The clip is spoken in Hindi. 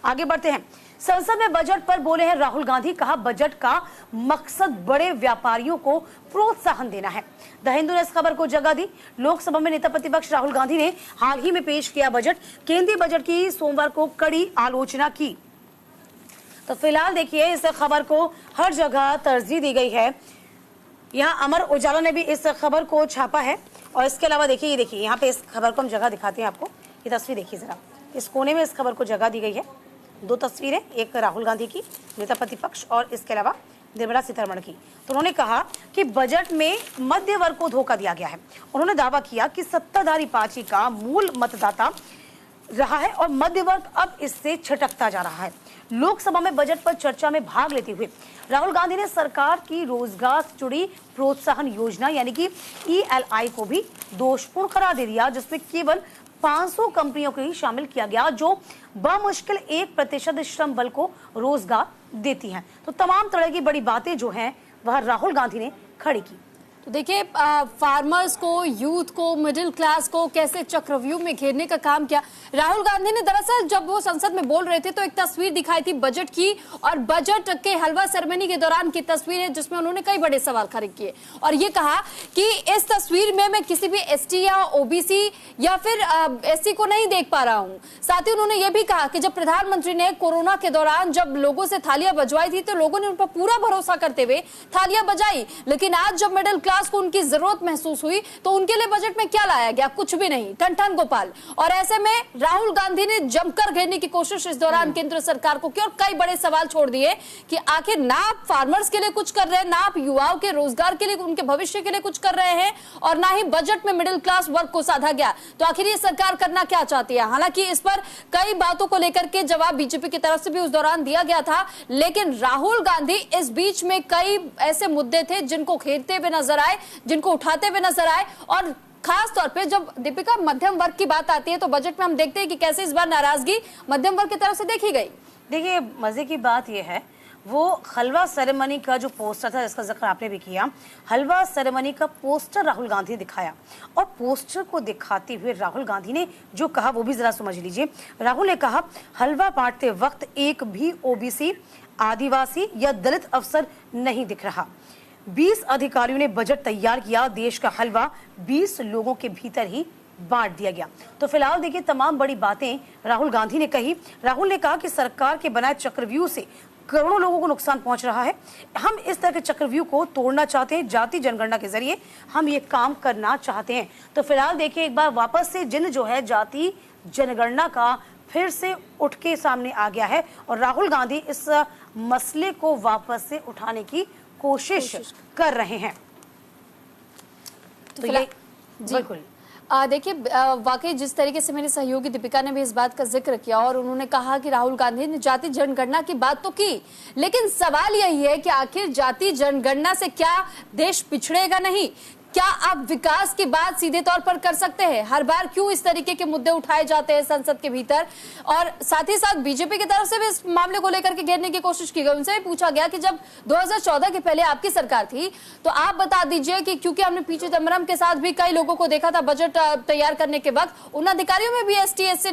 आगे बढ़ते हैं। संसद में बजट पर बोले हैं राहुल गांधी, कहा बजट का मकसद बड़े व्यापारियों को प्रोत्साहन देना है। द हिंदू ने इस खबर को जगह दी। लोकसभा में नेता प्रतिपक्ष राहुल गांधी ने हाल ही में पेश किया बजट, केंद्रीय बजट की सोमवार को कड़ी आलोचना की। तो फिलहाल देखिए इस खबर को हर जगह तरजीह दी गई है। यहाँ अमर उजाला ने भी इस खबर को छापा है और इसके अलावा देखिए, ये देखिए यहाँ पे इस खबर को हम जगह दिखाते हैं आपको। ये तस्वीर देखिए जरा, इस कोने में इस खबर को जगह दी गई है। दो तस्वीरें, एक राहुल गांधी की नेता प्रतिपक्ष और इसके अलावा निर्मला सीतारमण की। तो उन्होंने कहा कि बजट में मध्य वर्ग को धोखा दिया गया है। उन्होंने दावा किया कि सत्ताधारी पार्टी का मूल मतदाता रहा है और मध्य वर्ग अब इससे छिटकता जा रहा है। लोकसभा में बजट पर चर्चा में भाग लेते हुए राहुल गांधी ने सरकार की रोजगार से जुड़ी प्रोत्साहन योजना यानी कि ELI को भी दोषपूर्ण करार दे दिया, जिसमें केवल 500 कंपनियों को ही शामिल किया गया जो बमुश्किल 1% श्रम बल को रोजगार देती हैं। तो तमाम तरह की बड़ी बातें जो हैं वह राहुल गांधी ने खड़ी की। तो देखिए, फार्मर्स को, यूथ को, मिडिल क्लास को कैसे चक्रव्यूह में घेरने का काम किया राहुल गांधी ने। दरअसल जब वो संसद में बोल रहे थे तो एक तस्वीर दिखाई थी बजट की, और बजट के हलवा सेरेमनी के दौरान की तस्वीर है जिसमें उन्होंने कई बड़े सवाल खड़े किए और ये कहा कि इस तस्वीर में मैं किसी भी ST या OBC या फिर SC को नहीं देख पा रहा हूँ। साथ ही उन्होंने ये भी कहा कि जब प्रधानमंत्री ने कोरोना के दौरान जब लोगों से थालियां बजवाई थी तो लोगों ने उन पर पूरा भरोसा करते हुए थालियां बजाई, लेकिन आज जब मिडिल क्लास को उनकी जरूरत महसूस हुई तो उनके लिए बजट में क्या लाया गया? कुछ भी नहीं, ठन गोपाल। और ऐसे में राहुल गांधी ने जमकर घेरने की कोशिश इस दौरान केंद्र सरकार को की और कई बड़े सवाल छोड़ दिए कि आखिर ना आप फार्मर्स के लिए कुछ कर रहे हैं, ना आप युवाओं के रोजगार के लिए, उनके भविष्य के लिए कुछ कर रहे हैं, और ना ही बजट में मिडिल क्लास वर्ग को साधा गया। तो आखिर ये सरकार करना क्या चाहती है? हालांकि इस पर कई बातों को लेकर के जवाब बीजेपी की तरफ से भी उस दौरान दिया गया था, लेकिन राहुल गांधी इस बीच में कई ऐसे मुद्दे थे जिनको घेरते हुए नजर आए, जिनको उठाते हुए नजर आए। और खास तौर पे जब दीपिका मध्यम वर्ग की बात आती है तो बजट में हम देखते हैं कि कैसे इस बार नाराजगी मध्यम वर्ग की तरफ से देखी गई। देखिए मजे की बात यह है, वो हलवा सेरेमनी का जो पोस्टर था जिसका जिक्र आपने भी किया, हलवा सेरेमनी का पोस्टर राहुल गांधी ने दिखाया और पोस्टर को दिखाते हुए राहुल गांधी ने जो कहा वो भी जरा समझ लीजिए। राहुल ने कहा हलवा बांटते वक्त एक भी OBC, आदिवासी या दलित अफसर नहीं दिख रहा। 20 अधिकारियों ने बजट तैयार किया, देश का हलवा 20 लोगों के भीतर ही बांट दिया गया। तो फिलहाल देखिए तमाम बड़ी बातें राहुल गांधी ने कही। राहुल ने कहा कि सरकार के बनाए चक्रव्यूह से करोड़ों लोगों को नुकसान पहुंच रहा है। हम इस तरह के चक्रव्यूह को तोड़ना चाहते हैं, जाति जनगणना के जरिए हम ये काम करना चाहते हैं। तो फिलहाल देखिए एक बार वापस से जिन जो है जाति जनगणना का फिर से उठ के सामने आ गया है और राहुल गांधी इस मसले को वापस से उठाने की कोशिश कर रहे हैं। तो ये बिल्कुल देखिए, वाकई जिस तरीके से मेरी सहयोगी दीपिका ने भी इस बात का जिक्र किया और उन्होंने कहा कि राहुल गांधी ने जाति जनगणना की बात तो की, लेकिन सवाल यही है कि आखिर जाति जनगणना से क्या देश पिछड़ेगा नहीं? क्या आप विकास की बात सीधे तौर पर कर सकते हैं? हर बार क्यों इस तरीके के मुद्दे उठाए जाते हैं संसद के भीतर? और साथ ही साथ बीजेपी की तरफ से भी इस मामले को लेकर के घेरने की कोशिश की गई। उनसे भी पूछा गया कि जब 2014 के पहले आपकी सरकार थी तो आप बता दीजिए कि क्योंकि हमने पी चिदम्बरम के साथ भी कई लोगों को देखा था बजट तैयार करने के वक्त, उन अधिकारियों में भी ST SC